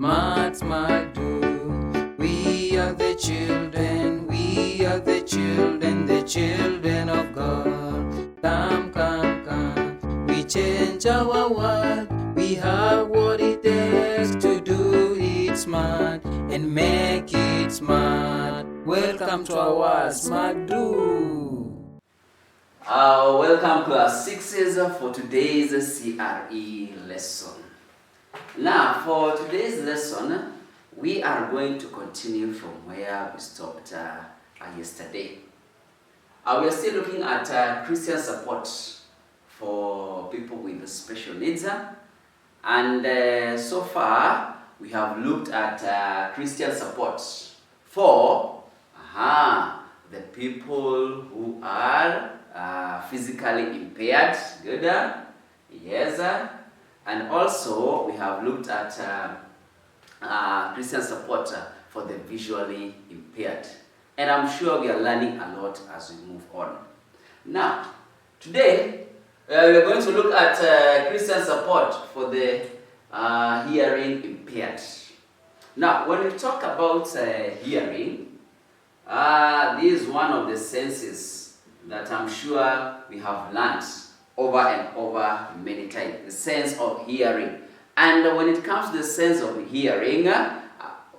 Smart, smart, do. We are the children, the children of God. Come, come, come. We change our world. We have what it takes to do it smart and make it smart. Welcome to our Smart Do. Welcome class 6s for today's C.R.E. lesson. Now for today's lesson, we are going to continue from where we stopped yesterday. We are still looking at Christian support for people with special needs, and so far we have looked at Christian support for the people who are physically impaired. Good. Yes. And also we have looked at Christian support for the visually impaired. And I'm sure we are learning a lot as we move on. Now, today we are going to look at Christian support for the hearing impaired. Now, when we talk about hearing, this is one of the senses that I'm sure we have learned over and over many times, the sense of hearing. And when it comes to the sense of hearing,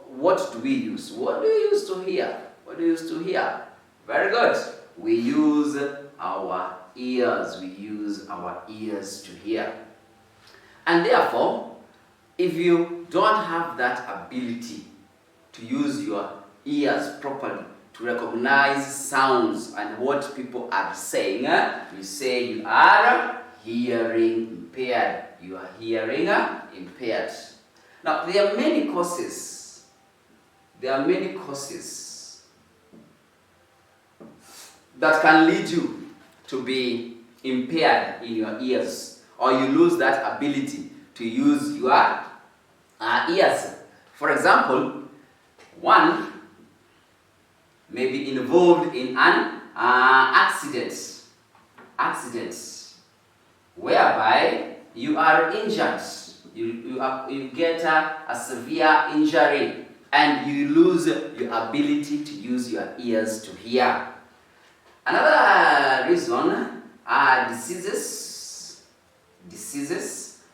what do we use? What do you use to hear? What do you use to hear? Very good. We use our ears. We use our ears to hear. And therefore, if you don't have that ability to use your ears properly, to recognize sounds and what people are saying, you say you are hearing impaired. You are hearing impaired. Now, there are many causes. There are many causes that can lead you to be impaired in your ears, or you lose that ability to use your ears. For example, one may be involved in an accident whereby you are injured, you get a severe injury, and you lose your ability to use your ears to hear. Another reason are diseases.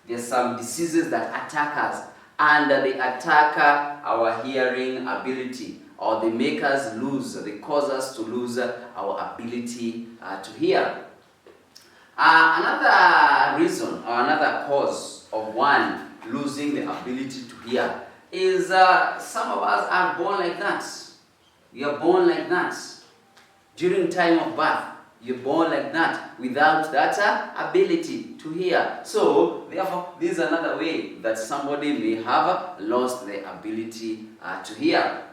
There are some diseases that attack us, and they attack our hearing ability, or they make us lose, they cause us to lose our ability to hear. Another reason or another cause of one losing the ability to hear is some of us are born like that. We are born like that. During time of birth, you're born like that without that ability to hear. So, therefore, this is another way that somebody may have lost the ability to hear.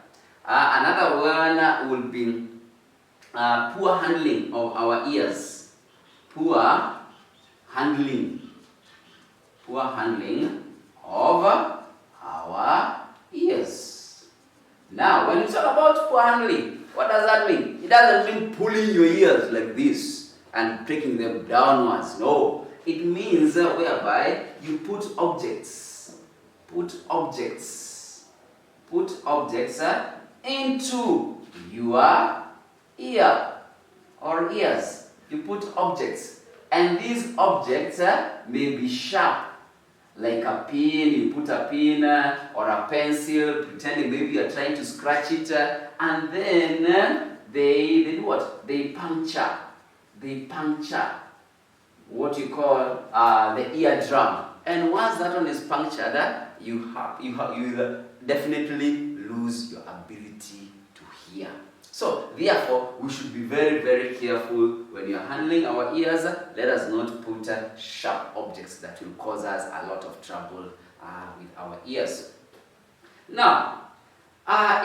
Another one will be poor handling of our ears. Poor handling of our ears. Now, when you talk about poor handling, what does that mean? It doesn't mean pulling your ears like this and taking them downwards. No, it means whereby you put objects into your ear or ears. You put objects, and these objects may be sharp, like a pin. You put a pin or a pencil, pretending maybe you are trying to scratch it, and then they do what? They puncture what you call the eardrum. And once that one is punctured, you definitely lose your ability to hear. So, therefore, we should be very, very careful when you are handling our ears. Let us not put sharp objects that will cause us a lot of trouble with our ears. Now,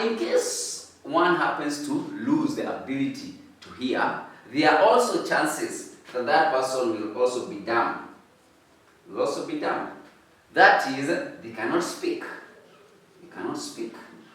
in case one happens to lose the ability to hear, there are also chances that that person will also be dumb. That is, they cannot speak.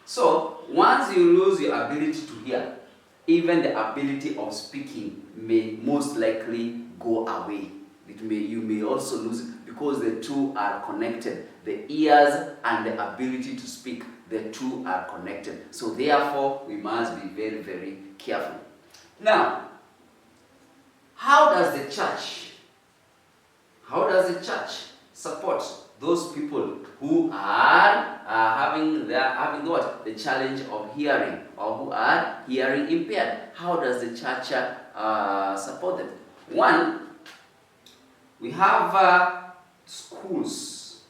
So, once you lose your ability to hear, even the ability of speaking may most likely go away. You may also lose it because the two are connected. The ears and the ability to speak, the two are connected. So therefore, we must be very, very careful. Now, how does the church support those people who are having the challenge of hearing, or who are hearing impaired? How does the church support them? One, we have schools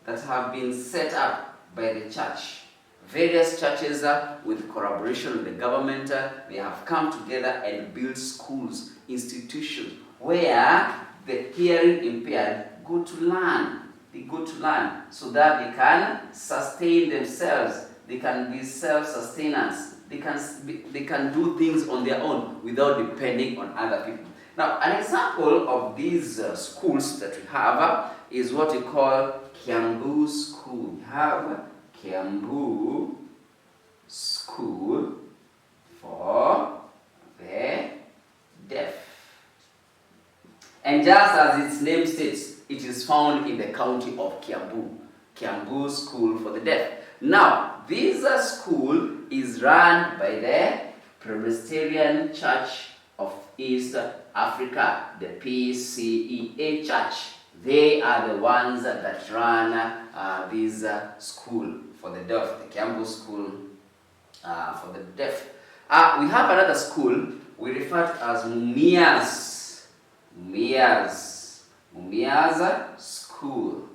that have been set up by the church. Various churches with collaboration with the government, they have come together and built schools, institutions, where the hearing impaired go to learn. They go to learn so that they can sustain themselves. They can be self-sustenance. They can do things on their own without depending on other people. Now, an example of these schools that we have is what we call Kiambu School. We have Kiambu School for the Deaf. And just as its name states, it is found in the county of Kiambu. Kiambu School for the Deaf. Now, this school is run by the Presbyterian Church of East Africa, the PCEA Church. They are the ones that run this school for the deaf, the Kiambu School for the Deaf. We have another school we refer to as Mumias School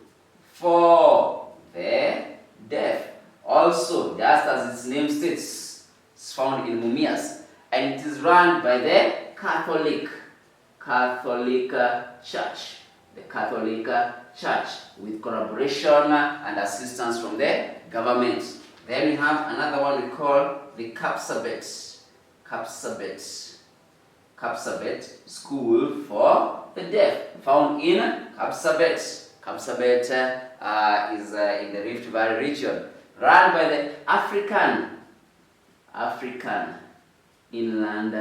for the Deaf. Also, just as its name states, it's found in Mumias, and it is run by the Catholic Church. The Catholic Church, with collaboration and assistance from the government. Then we have another one we call the Kapsabet School for the Deaf, found in Kapsabet. Kapsabet is in the Rift Valley region, run by the African Inland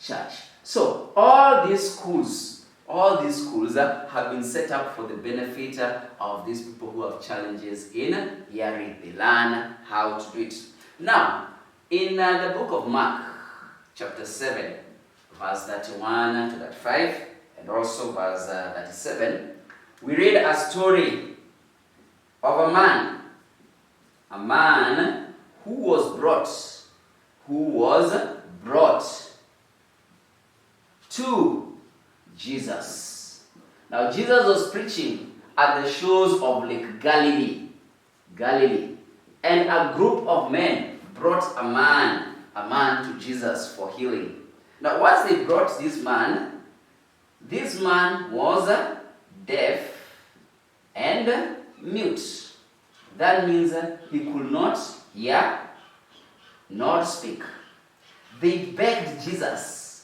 Church. So all these schools have been set up for the benefit of these people who have challenges in hearing. They learn how to do it. Now, in the book of Mark, chapter 7, verse 31 to 35, and also verse 37, we read a story of a man who was brought to Jesus. Now, Jesus was preaching at the shores of Lake Galilee, and a group of men brought a man to Jesus for healing. Now, once they brought this man was deaf and mute. That means he could not hear nor speak. They begged Jesus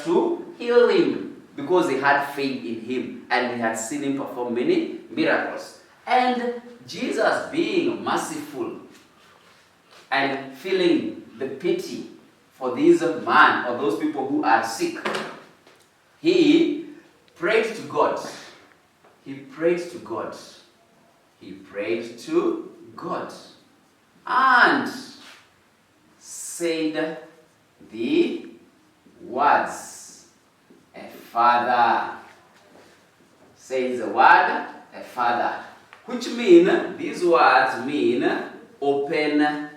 to heal him because they had faith in him and they had seen him perform many miracles. And Jesus, being merciful and feeling the pity for this man or those people who are sick, he prayed to God. And said the words, a father. Says the word, a father. Which mean, these words mean open up.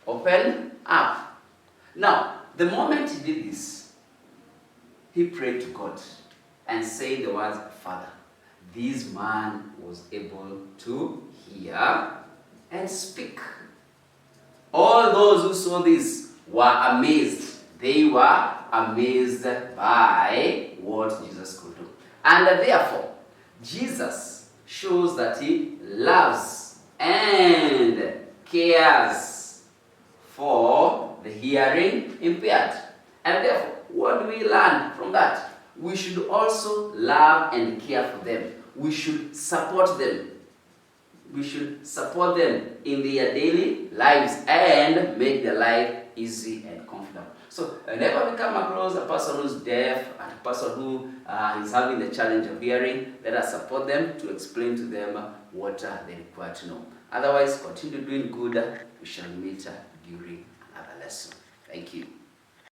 Open up. Now, the moment he did this, he prayed to God and said the words, Father. This man was able to hear and speak. All those who saw this were amazed. They were amazed by what Jesus could do. And therefore, Jesus shows that he loves and cares for the hearing impaired. And therefore, what do we learn from that? We should also love and care for them. We should support them. We should support them in their daily lives and make their life easy and comfortable. So whenever we come across a person who's deaf and a person who is having the challenge of hearing, let us support them to explain to them what they require to know. Otherwise, continue doing good. We shall meet during another lesson. Thank you.